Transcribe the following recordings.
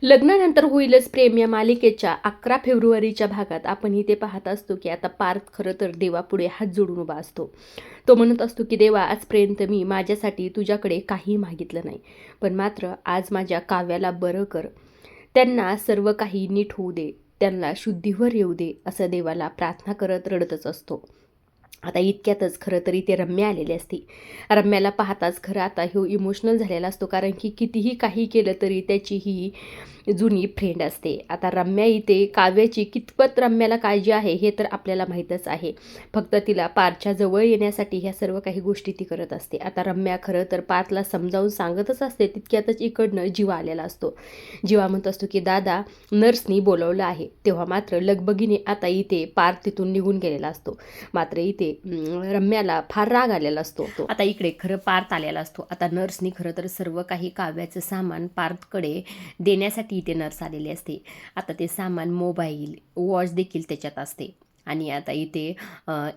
लग्नानंतर होईलच प्रेम या मालिकेच्या 11 फेब्रुवारीच्या भागात आपण इथे पाहत असतो की आता पार्थ खरं तर देवापुढे हात जोडून उभा असतो. तो म्हणत असतो की देवा, आजपर्यंत मी माझ्यासाठी तुझ्याकडे काही मागितलं नाही, पण मात्र आज माझ्या काव्याला बरं कर, त्यांना सर्व काही नीट होऊ दे, त्यांना शुद्धीवर येऊ दे, असं देवाला प्रार्थना करत रडतच असतो. आता इतक्यातच खरं तरी ते रम्या आलेली असते. रम्याला पाहताच खरं आता ह्यो इमोशनल झालेला असतो, कारण की कितीही काही केलं तरी त्याची ही जुनी फ्रेंड असते. आता रम्या इथे काव्याची कितपत रम्याला काळजी आहे हे तर आपल्याला माहीतच आहे. फक्त तिला पार्थच्या जवळ येण्यासाठी ह्या सर्व काही गोष्टी ती करत असते. आता रम्या खरं तर पार्थला समजावून सांगतच असते. तितक्यातच इकडनं जीवा आलेला असतो. जीवा म्हणत असतो की दादा, नर्सनी बोलवलं आहे. तेव्हा मात्र लगबगीने आता इथे पार्थ तिथून निघून गेलेला असतो. मात्र इथे रम्याला फार राग आलेला असतो. आता इकडे खरं पार्थ आलेला असतो. आता नर्सनी खरं तर सर्व काही काव्याचं सामान पार्थकडे देण्यासाठी इथे नर्स आलेली असते. आता ते सामान, मोबाईल, वॉच देखील त्याच्यात असते आणि आता इथे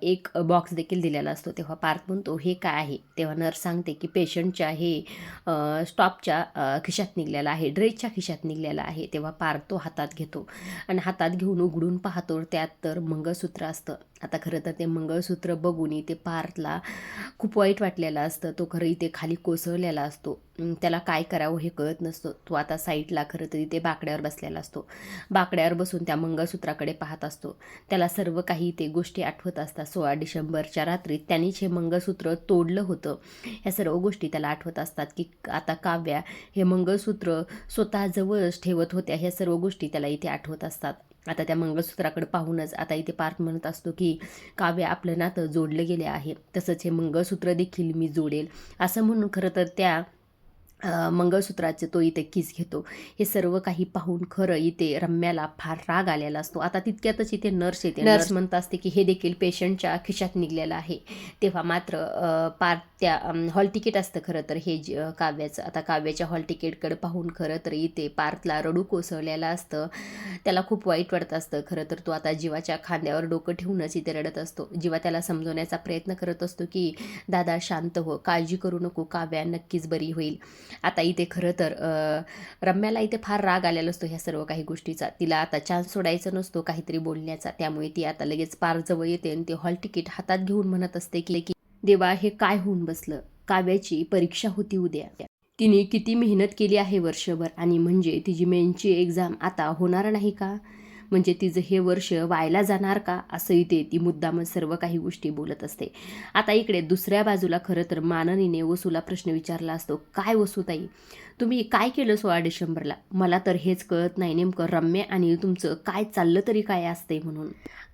एक बॉक्स देखील दिलेला असतो. तेव्हा पार्थ म्हणतो हे काय आहे. तेव्हा नर्स सांगते की पेशंटच्या हे स्टॉपच्या खिशात निघलेला आहे, ड्रेसच्या खिशात निघलेला आहे. तेव्हा पार्थ तो हातात घेतो आणि हातात घेऊन उघडून पाहतो, त्यात तर मंगळसूत्र असतं. आता खरं तर ते मंगळसूत्र बघून इथे पार्थला खूप वाईट वाटलेलं असतं. तो खरं इथे खाली कोसळलेला असतो. त्याला काय करावं हे कळत नसतं. तो आता साईडला खरं तर इथे बाकड्यावर बसलेला असतो. बाकड्यावर बसून त्या मंगळसूत्राकडे पाहत असतो. त्याला सर्व काही ते गोष्टी आठवत असतात. 16 डिसेंबरच्या रात्री त्यांनीच हे मंगळसूत्र तोडलं होतं. ह्या सर्व गोष्टी त्याला आठवत असतात की आता काव्या हे मंगळसूत्र स्वतःजवळच ठेवत होत्या. ह्या सर्व गोष्टी त्याला इथे आठवत असतात. आता त्या मंगळसूत्राकडे पाहूनच आता इथे पार्थ म्हणत असतो की काव्या, आपलं नातं जोडलं गेले आहे, तसंच हे मंगळसूत्र देखील मी जोडेल, असं म्हणून खरं तर त्या मंगळसूत्राचे तो इथे किस घेतो. हे सर्व काही पाहून खरं इथे रम्याला फार राग आलेला असतो. आता तितक्यातच इथे नर्स येते. नर्स म्हणत असते की हे देखील पेशंटच्या खिशात निघलेलं आहे. तेव्हा मात्र पार्थ त्या हॉल तिकीट असतं खरं तर हे काव्याचं. आता काव्याच्या हॉल तिकीटकडे पाहून खरं तर इथे पार्थला रडू कोसळलेलं असतं. त्याला खूप वाईट वाटत असतं. खरं तर तो आता जीवाच्या खांद्यावर डोकं ठेवूनच इथे रडत असतो. जीवा त्याला समजवण्याचा प्रयत्न करत असतो की दादा शांत हो, काळजी करू नको, काव्या नक्कीच बरी होईल. आता इथे खरं तर रम्याला इथे फार राग आलेला असतो ह्या सर्व काही गोष्टीचा. तिला आता चान्स सोडायचा नसतो काहीतरी बोलण्याचा. त्यामुळे ती आता लगेच पार्थजवळ येते आणि ते हॉल तिकीट हातात घेऊन म्हणत असते की देवा, हे काय होऊन बसलं. काव्याची परीक्षा होती उद्या. तिने किती मेहनत केली आहे वर्षभर, आणि म्हणजे तिची मेनची एक्झाम आता होणार नाही का? म्हणजे तिचं हे वर्ष वायला जाणार का? असं इथे ती मुद्दामच सर्व काही गोष्टी बोलत असते. आता इकडे दुसऱ्या बाजूला खरं तर माननीने वसूला प्रश्न विचारला असतो. काय वसूताई, तुम्ही काय केलं 16 डिसेंबरला? मला तर हेच कळत नाही नेमकं रम्या आणि तुमचं काय चाललं तरी काय असतंय म्हणून.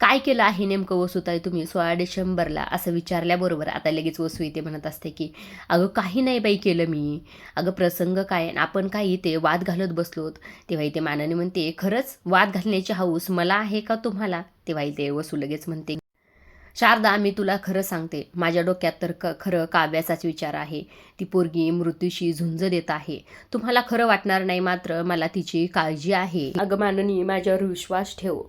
काय केलं आहे नेमकं वसूताई तुम्ही 16 डिसेंबरला, असं विचारल्याबरोबर आता लगेच वसू इथे म्हणत असते की अगं काही नाही बाई केलं मी. अगं प्रसंग काय, आपण काय इथे वाद घालत बसलोत. तेव्हा इथे मानाने म्हणते, खरंच वाद घालण्याची हौस मला आहे का तुम्हाला? तेव्हा इथे वसू लगेच म्हणते, शारदा, मी तुला खरं सांगते, माझ्या डोक्यात तर खरं काव्याचाच विचार आहे. ती पोरगी मृत्यूशी झुंज देत आहे. तुम्हाला खरं वाटणार नाही, मात्र मला तिची काळजी आहे. अगं माननी, माझ्यावर विश्वास ठेव.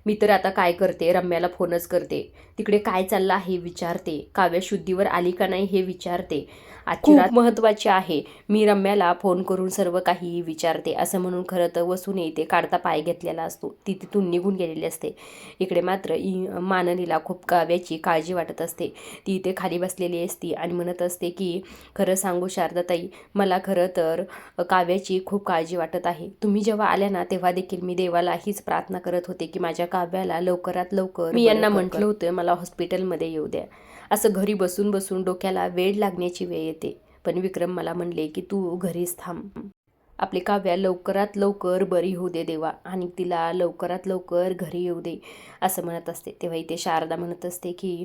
मी तर आता काय करते, रम्याला फोनच करते. तिकडे काय चाललं आहे विचारते. काव्या शुद्धीवर आली का नाही हे विचारते. आजची रात महत्त्वाची आहे. मी रम्याला फोन करून सर्व काही विचारते, असं म्हणून खरं तर वसूने इथे काढता पाय घेतलेला असतो. ती तिथून निघून गेलेली असते. इकडे मात्र माननीला खूप काव्याची काळजी वाटत असते. ती इथे खाली बसलेली असती आणि म्हणत असते की खरं सांगू शारदाताई, मला खरं तर काव्याची खूप काळजी वाटत आहे. तुम्ही जेव्हा आल्या ना, तेव्हा देखील मी देवाला हीच प्रार्थना करत होते की माझ्या काव्याला लवकरात लवकर. मी यांना म्हटलं होतं मला हॉस्पिटलमध्ये येऊ द्या. असं घरी बसून बसून डोक्याला वेळ लागण्याची वेळ येते. पण विक्रम मला म्हणले की तू घरीच थांब. आपली काव्या लवकरात लवकर बरी होऊ दे देवा, आणि तिला लवकरात लवकर घरी येऊ दे, असं म्हणत असते. तेव्हा इथे शारदा म्हणत असते की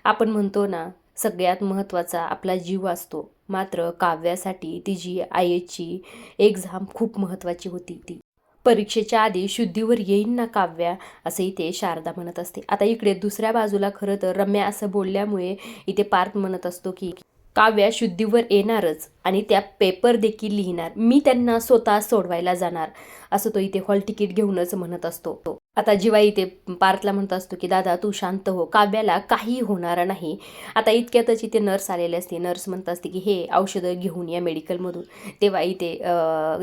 आपण म्हणतो ना, सगळ्यात महत्त्वाचा आपला जीव असतो, मात्र काव्यासाठी तिची आईची एक्झाम खूप महत्त्वाची होती. ती परीक्षेच्या आधी शुद्धीवर येईन ना काव्या, असं इथे शारदा म्हणत असते. आता इकडे दुसऱ्या बाजूला खरं तर रम्या असं बोलल्यामुळे इथे पार्थ म्हणत असतो की काव्या शुद्धीवर येणारच, आणि त्या पेपर देखील लिहिणार. मी त्यांना स्वतः सोडवायला जाणार, असं तो इथे हॉल तिकीट घेऊनच म्हणत असतो. आता जीवा इथे पार्थला म्हणत असतो की दादा तू शांत हो, काव्याला काही होणार नाही. आता इतक्यातच इथे नर्स आलेली असते. नर्स म्हणत असते की हे औषधं घेऊन या मेडिकलमधून. तेव्हा इथे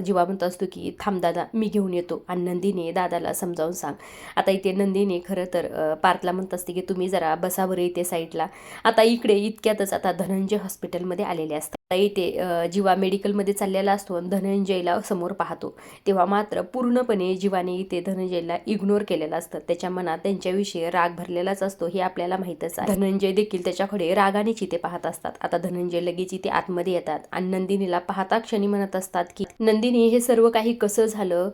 जीवा म्हणत असतो की थांब दादा मी घेऊन येतो, आणि नंदिनी दादाला समजावून सांग. आता इथे नंदिनी खरं तर पार्थला म्हणत असते की तुम्ही जरा बसावर इथे साईडला. आता इकडे इतक्यातच आता धनंजय हॉस्पिटलमध्ये आलेले असतात. आता इथे जीवा मेडिकलमध्ये चाललेला असतो आणि धनंजयला समोर पाहतो. तेव्हा मात्र पूर्णपणे जीवाने इथे धनंजयला इग्नोर केलेलं असतं. त्याच्या मनात त्यांच्याविषयी राग भरलेलाच असतो हे आपल्याला माहीतच आहे. धनंजय देखील त्याच्याकडे रागानेच इथे पाहत असतात. आता धनंजय लगेच इथे आतमध्ये येतात आणि नंदिनीला पाहता क्षणी म्हणत असतात की नंदिनी हे सर्व काही कसं झालं,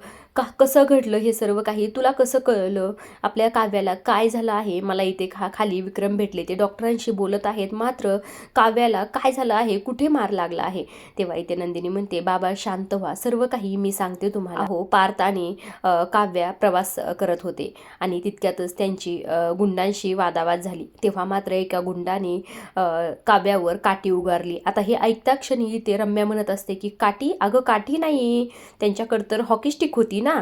कसं घडलं हे सर्व काही, तुला कसं कळलं, आपल्या काव्याला काय झालं आहे. मला इथे खाली विक्रम भेटले, ते डॉक्टरांशी बोलत आहेत, मात्र काव्याला काय झालं आहे, कुठे मार लागला आहे. तेव्हा इथे नंदिनी म्हणते बाबा शांत व्हा, सर्व काही मी सांगते तुम्हाला. हो पार्थ आणि काव्या प्रवास करत होते आणि तितक्यातच त्यांची गुंडांशी वादावाद झाली. तेव्हा मात्र एका गुंडाने काव्यावर काठी उगारली. आता हे ऐकता क्षणी ते रम्या म्हणत असते की काठी, अगं काठी नाही, त्यांच्याकडे तर हॉकी स्टिक होती ना.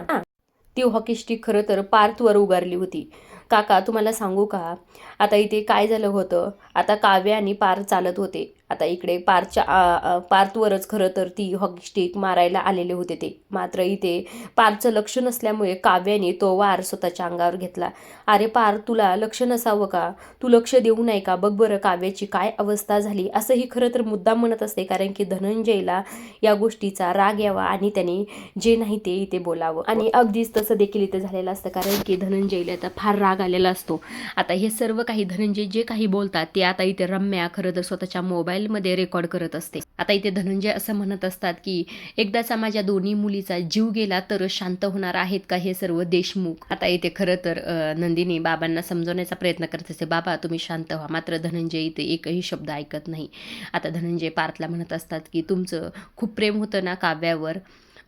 ती हॉकी स्टिक खरं तर पार्थवर उगारली होती. काका तुम्हाला सांगू का, आता इथे काय झालं होतं, आता काव्या आणि पार्थ चालत होते. आता इकडे पार्थवरच खरं तर ती हॉकी स्टिक मारायला आलेले होते ते. मात्र इथे पार्थचं लक्ष नसल्यामुळे काव्याने तो वार स्वतःच्या अंगावर घेतला. अरे पार्थ तुला लक्ष नसावं का, तू लक्ष देऊ नये का, बघ बरं काव्याची काय अवस्था झाली, असं ही खरं तर मुद्दाम म्हणत असते. कारण की धनंजयला या गोष्टीचा राग यावा आणि त्याने जे नाही ते इथे बोलावं. आणि अगदीच तसं देखील इथे झालेलं असतं, कारण की धनंजयला आता फार राग आलेला असतो. आता हे सर्व काही धनंजय जे काही बोलतात ते आता इथे रम्या खरं तर स्वतःच्या मोबाईलमध्ये रेकॉर्ड करत असते. आता इथे धनंजय असं म्हणत असतात की एकदाचा माझ्या दोन्ही मुलीचा जीव गेला तर शांत होणार आहेत का हे सर्व देशमुख. आता इथे खरं तर नंदिनी बाबांना समजवण्याचा प्रयत्न करत असते, बाबा तुम्ही शांत व्हा. मात्र धनंजय इथे एकही शब्द ऐकत नाही. आता धनंजय पार्थला म्हणत असतात की तुमचं खूप प्रेम होतं ना काव्यावर,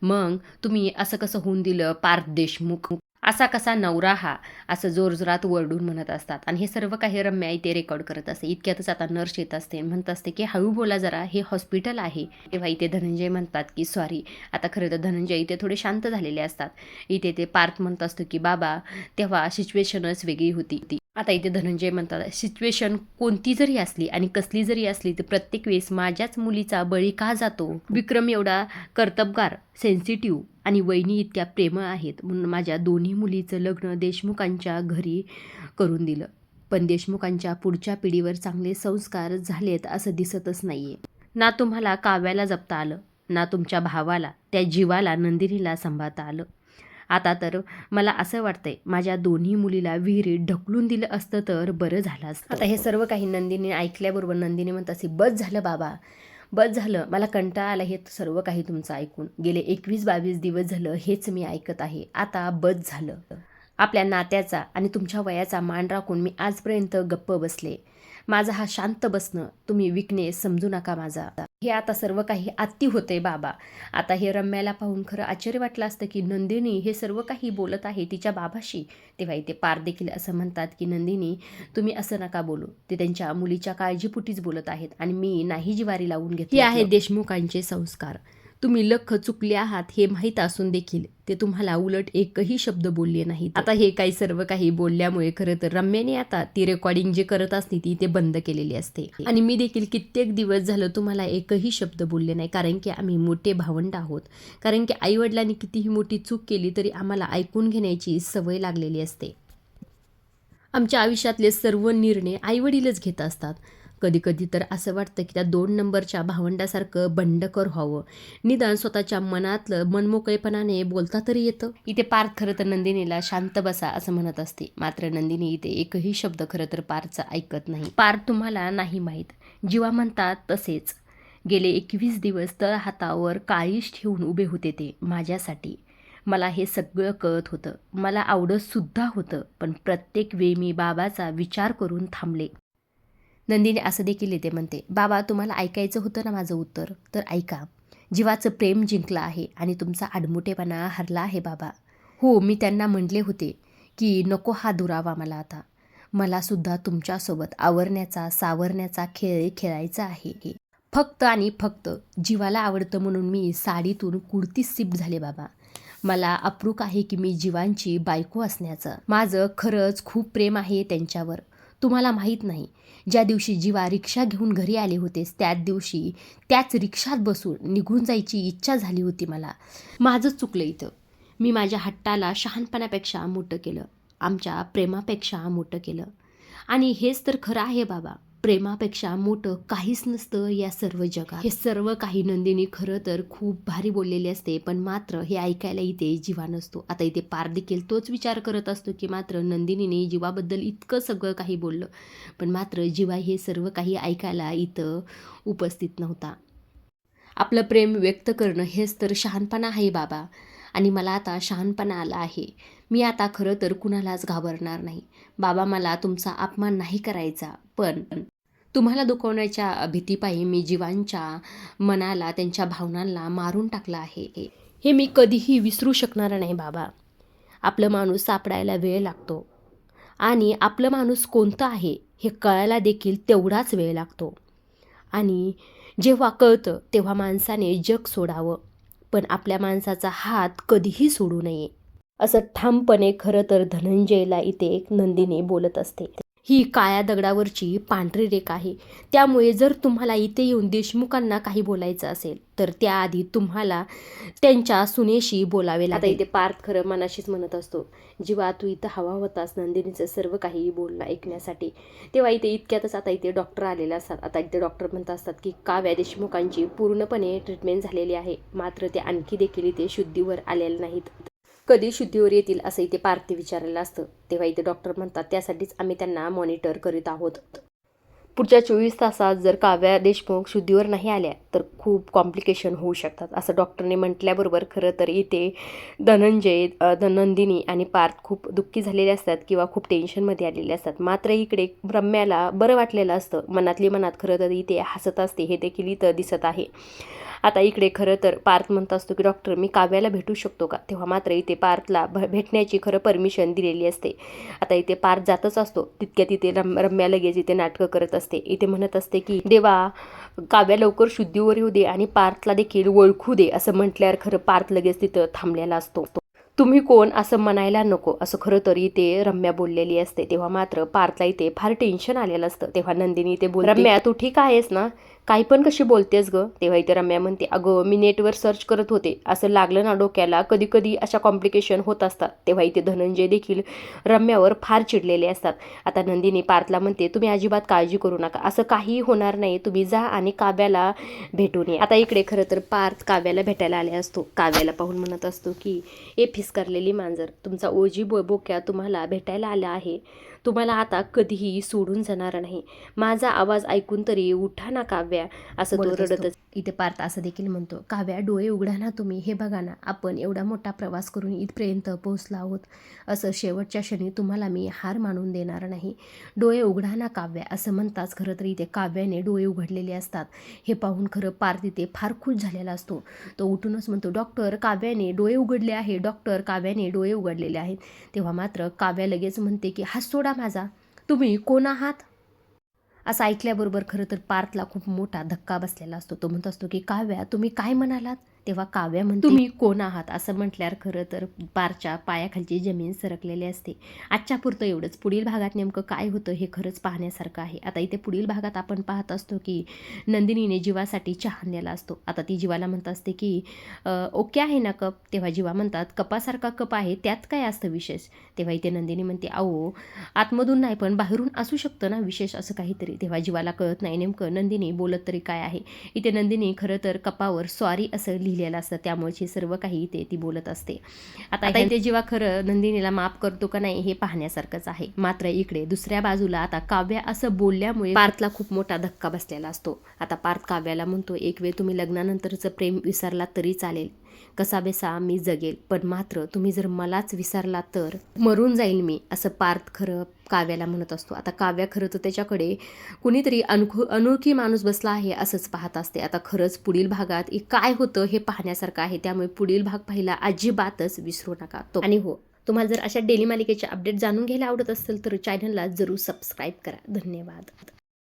मग तुम्ही असं कसं होऊन दिलं, पार्थ देशमुख असा कसा नवरा हा, असं जोरजोरात वरडून म्हणत असतात. आणि हे सर्व काही रम्या इथे रेकॉर्ड करत असते. इतक्यातच आता नर्स येत असते, म्हणत असते की हळू बोला जरा, हे हॉस्पिटल आहे. तेव्हा इथे धनंजय म्हणतात की सॉरी. आता खरं तर धनंजय इथे थोडे शांत झालेले असतात. इथे ते पार्थ म्हणत असतो की बाबा तेव्हा सिच्युएशनच वेगळी होती. आता इथे धनंजय म्हणतात सिच्युएशन कोणती जरी असली आणि कसली जरी असली तर प्रत्येक वेळेस माझ्याच मुलीचा बळी का जातो. विक्रम एवढा कर्तबगार, सेन्सिटिव्ह आणि वहिनी इतक्या प्रेमळ आहेत म्हणून माझ्या दोन्ही मुलीचं लग्न देशमुखांच्या घरी करून दिलं, पण देशमुखांच्या पुढच्या पिढीवर चांगले संस्कार झालेत असं दिसतच नाहीये. ना तुम्हाला काव्याला जपता आलं, ना तुमच्या भावाला, त्या जीवाला, नंदिनीला सांभाळता आलं. आता तर मला असं वाटतंय माझ्या दोन्ही मुलीला विहिरीत ढकलून दिलं असतं तर बरं झालं असतं. आता हे सर्व काही नंदिनी ऐकल्याबरोबर नंदिनी म्हणत असे, बस झालं बाबा, बस झालं, मला कंटाळा आला हे सर्व काही तुमचं ऐकून. गेले 21-22 दिवस झालं हेच मी ऐकत आहे, आता बस झालं. आपल्या नात्याचा आणि तुमच्या वयाचा मान राखून मी आजपर्यंत गप्प बसले. माझा हा शांत बसणं तुम्ही विकनेस समजू नका माझा. हे आता सर्व काही अति होते बाबा. आता हे रम्याला पाहून खरं आश्चर्य वाटलं असतं की नंदिनी हे सर्व काही बोलत आहे तिच्या बाबाशी. तेव्हा इथे पार देखील असं म्हणतात की नंदिनी तुम्ही असं नका बोलू, ते त्यांच्या मुलीच्या काळजीपोटीच बोलत आहेत आणि मी नाही जिवारी लावून घेतली. हे आहे देशमुखांचे संस्कार. तुम्ही लख चुकले आहात हे माहीत असून देखील ते तुम्हाला उलट एकही शब्द बोलले नाहीत. आता हे काही सर्व काही बोलल्यामुळे खरं तर रम्याने आता ती रेकॉर्डिंग जे करत असते ती ते बंद केलेली असते. आणि मी देखील कित्येक दिवस झालं तुम्हाला एकही शब्द बोलले नाही, कारण की आम्ही मोठे भावंड आहोत. कारण की आईवडिलांनी कितीही मोठी चूक केली तरी आम्हाला ऐकून घेण्याची सवय लागलेली असते. आमच्या आयुष्यातले सर्व निर्णय आईवडीलच घेत असतात. कधी कधी तर असं वाटतं की त्या 2 नंबरच्या भावंडासारखं बंडखोर व्हावं, निदान स्वतःच्या मनातलं मनमोकळेपणाने बोलता तरी येतं. इथे पार्थ खरं तर नंदिनीला शांत बसा असं म्हणत असते, मात्र नंदिनी इथे एकही शब्द खरं तर पार्थचा ऐकत नाही. पार्थ तुम्हाला नाही माहीत, जीवा म्हणतात तसेच गेले 21 दिवस तळ हातावर काळीश ठेवून उभे होते ते माझ्यासाठी. मला हे सगळं कळत होतं, मला आवडत सुद्धा होतं, पण प्रत्येक वेळी मी बाबाचा विचार करून थांबले. नंदिनी असं देखील येते म्हणते, बाबा तुम्हाला ऐकायचं होतं ना माझं उत्तर, तर ऐका. जीवाचं प्रेम जिंकलं आहे आणि तुमचा आडमुठेपणा हरला आहे बाबा. हो मी त्यांना म्हटले होते की नको हा दुरावा मला आता. मला सुद्धा तुमच्यासोबत आवरण्याचा सावरण्याचा खेळ खेळायचा आहे. फक्त आणि फक्त जीवाला आवडतं म्हणून मी साडीतून कुर्ती सिप झाले बाबा. मला अप्रूप आहे की मी जीवांची बायको असण्याचं. माझं खरंच खूप प्रेम आहे त्यांच्यावर. तुम्हाला माहीत नाही, ज्या दिवशी जीवा रिक्षा घेऊन घरी आले होतेस त्याच दिवशी त्याच रिक्षात बसून निघून जायची इच्छा झाली होती मला. माझं चुकलं इथं. मी माझ्या हट्टाला शहाणपणापेक्षा मोठं केलं, आमच्या प्रेमापेक्षा मोठं केलं. आणि हेच तर खरं आहे बाबा, प्रेमापेक्षा मोठं काहीच नसतं या सर्व जगात. हे सर्व काही नंदिनी खरं तर खूप भारी बोललेली असते, पण मात्र हे ऐकायला इथे जीवा नसतो. आता इथे पार देखील तोच विचार करत असतो की मात्र नंदिनीने जीवाबद्दल इतकं सगळं काही बोललं, पण मात्र जीवा हे सर्व काही ऐकायला इथं उपस्थित नव्हता. आपलं प्रेम व्यक्त करणं हेच तर शहाणपणा आहे बाबा. आणि मला आता शहाणपणा आला आहे. मी आता खरं तर कुणालाच घाबरणार नाही बाबा. मला तुमचा अपमान नाही करायचा, पण तुम्हाला दुखवण्याच्या भीतीपायी मी जीवांच्या मनाला, त्यांच्या भावनांना मारून टाकलं आहे. हे मी कधीही विसरू शकणार नाही बाबा. आपलं माणूस सापडायला वेळ लागतो आणि आपलं माणूस कोणतं आहे हे कळायला देखील तेवढाच वेळ लागतो. आणि जेव्हा कळतं तेव्हा माणसाने जग सोडावं, पण आपल्या माणसाचा हात कधीही सोडू नये, असं ठामपणे खरं तर धनंजयला इथे एक नंदिनी बोलत असते. ही काळ्या दगडावरची पांढरी रेखा आहे. त्यामुळे जर तुम्हाला इथे येऊन देशमुखांना काही बोलायचं असेल तर त्याआधी तुम्हाला त्यांच्या सुनेशी बोलावे लागेल. आता इथे पार्थ खरं मनाशीच म्हणत असतो, जीवा तू इथं हवा होतास नंदिनीचं सर्व काही बोलणं ऐकण्यासाठी. तेव्हा इथे इतक्यातच आता इथे डॉक्टर आलेले असतात. आता इथे डॉक्टर म्हणत असतात की काव्या देशमुखांची पूर्णपणे ट्रीटमेंट झालेली आहे, मात्र ते आणखी देखील इथे शुद्धीवर आलेले नाहीत. कधी शुद्धीवर येतील असं इथे पार्थी विचारलेलं असतं. तेव्हा इथे डॉक्टर म्हणतात त्यासाठीच आम्ही त्यांना मॉनिटर करीत आहोत. पुढच्या 24 तासात जर काव्या देशमुख शुद्धीवर नाही आल्या तर खूप कॉम्प्लिकेशन होऊ शकतात असं डॉक्टरने म्हटल्याबरोबर खरं तर इथे धनंजय, नंदिनी आणि पार्थ खूप दुःखी झालेले असतात किंवा खूप टेन्शनमध्ये आलेले असतात. मात्र इकडे रम्याला बरं वाटलेलं असतं. मनातली मनात खरं तर इथे हसत असते, हे देखील इथं दिसत आहे. आता इकडे खरं तर पार्थ म्हणत असतो की डॉक्टर मी काव्याला भेटू शकतो का. तेव्हा मात्र इथे पार्थला भेटण्याची खरं परमिशन दिलेली असते. आता इथे पार्थ जातच असतो तितक्यात इथे रम्या लगेच इथे नाटकं करत असते. इथे म्हणत असते की देवा काव्या लवकर शुद्धीवर येऊ दे आणि पार्थला देखील ओळखू दे, असं म्हटल्यावर खरं पार्थ लगेच तिथं थांबलेला असतो. तुम्ही कोण असं म्हणायला नको, असं खरं तर इथे रम्या बोललेली असते. तेव्हा मात्र पार्थला इथे फार टेन्शन आलेलं असतं. तेव्हा नंदिनी इथे बोलते, रम्या तू ठीक आहेस ना, काही पण कशी बोलतेस ग. तेव्हा इथे रम्या म्हणते अगं मी नेटवर सर्च करत होते, असं लागलं ना डोक्याला, कधी कधी अशा कॉम्प्लिकेशन होत असतात. तेव्हा इथे धनंजय देखील रम्यावर फार चिडलेले असतात. आता नंदिनी पार्थला म्हणते तुम्ही अजिबात काळजी करू नका, असं काही होणार नाही, तुम्ही जा आणि काव्याला भेटून ये. आता इकडे खरं तर पार्थ काव्याला भेटायला आले असतो. काव्याला पाहून म्हणत असतो की ए फिसकारलेली मांजर, तुमचा ओजी बोक्या तुम्हाला भेटायला आला आहे. तुम्हाला आता कधीही सोडून जाणार नाही. माझा आवाज ऐकून तरी उठा ना काव्या, असं तो रडतच. इथे पार्थ असं देखील म्हणतो काव्या डोळे उघडा ना तुम्ही, हे बघा ना आपण एवढा मोठा प्रवास करून इथपर्यंत पोहोचलो आहोत, असं शेवटच्या क्षणी तुम्हाला मी हार मानून देणार नाही. डोळे उघडा ना काव्या, असं म्हणताच खरं तर इथे काव्याने डोळे उघडलेले असतात. हे पाहून खरं पार्थ इथे फार खुश झालेला असतो. तो उठूनच म्हणतो डॉक्टर काव्याने डोळे उघडले आहे, डॉक्टर काव्याने डोळे उघडलेले आहेत. तेव्हा मात्र काव्या लगेच म्हणते की हात सोडा माझा, तुम्ही कोण आहात. असं ऐकल्याबरोबर खरं तर पार्थला खूप मोठा धक्का बसलेला असतो. तो म्हणत असतो की काव्या तुम्ही काय म्हणालात. तेव्हा काव्या म्हणते तुम्ही कोण आहात, असं म्हटल्यावर खरं तर पारच्या पायाखालची जमीन सरकलेली असते. आजच्या पुरतं एवढंच. पुढील भागात नेमकं काय होतं हे खरंच पाहण्यासारखं आहे. आता इथे पुढील भागात आपण पाहत असतो की नंदिनीने जीवासाठी चहा आणलेला असतो. आता ती जीवाला म्हणत असते की ओके आहे ना कप. तेव्हा जीवा म्हणतात कपासारखा कप आहे, त्यात काय असतं विशेष. तेव्हा इथे नंदिनी म्हणते अहो आतमधून नाही पण बाहेरून असू शकतं ना विशेष असं काहीतरी. तेव्हा जीवाला कळत नाही नेमकं नंदिनी बोलत तरी काय आहे. इथे नंदिनी खरं तर कपावर सॉरी असं लिहिलेलं असतं, त्यामुळे सर्व काही इथे ती बोलत असते. आता इथे जीवा खरं नंदिनीला माफ करतो का नाही हे पाहण्यासारखंच आहे. मात्र इकडे दुसऱ्या बाजूला आता काव्या असं बोलल्यामुळे पार्थला खूप मोठा धक्का बसलेला असतो. आता पार्थ काव्याला म्हणतो एक वेळ तुम्ही लग्नानंतरचं प्रेम विसरला तरी चालेल, कसा बेसा मी जगेल, पण मात्र तुम्ही जर मलाच विसरला तर मरून जाईल मी, असं पार्थ खरं काव्याला म्हणत असतो. आता काव्या खरं तर त्याच्याकडे कुणीतरी अनोळखी माणूस बसला आहे असंच पाहत असते. आता खरंच पुढील भागात काय होतं हे पाहण्यासारखं आहे, त्यामुळे पुढील भाग पाहिला अजिबातच विसरू नका. आणि हो, तुम्हाला जर अशा डेली मालिकेचे अपडेट जाणून घ्यायला आवडत असेल तर चॅनलला जरूर सबस्क्राईब करा. धन्यवाद.